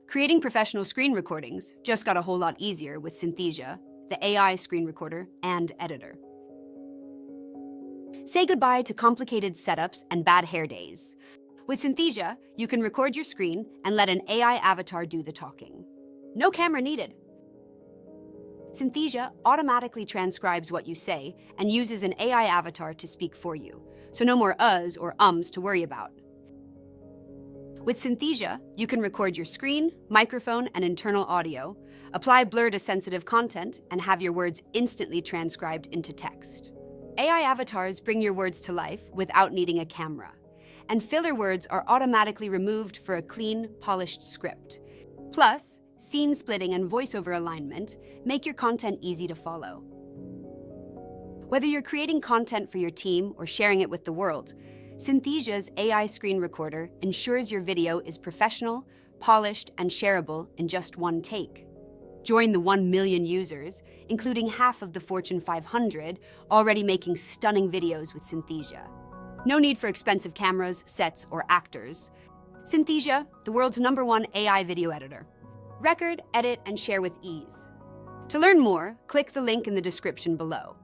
Creating professional screen recordings just got a whole lot easier with Synthesia, the AI screen recorder and editor. Say goodbye to complicated setups and bad hair days. With Synthesia, you can record your screen and let an AI avatar do the talking. No camera needed. Synthesia automatically transcribes what you say and uses an AI avatar to speak for you, so no more uhs or ums to worry about. With Synthesia, you can record your screen, microphone, and internal audio, apply blur to sensitive content, and have your words instantly transcribed into text. AI avatars bring your words to life without needing a camera, and filler words are automatically removed for a clean, polished script. Plus, scene splitting and voiceover alignment make your content easy to follow. Whether you're creating content for your team or sharing it with the world, Synthesia's AI screen recorder ensures your video is professional, polished, and shareable in just one take. Join the 1 million users, including half of the Fortune 500, already making stunning videos with Synthesia. No need for expensive cameras, sets, or actors. Synthesia, the world's #1 AI video editor. Record, edit, and share with ease. To learn more, click the link in the description below.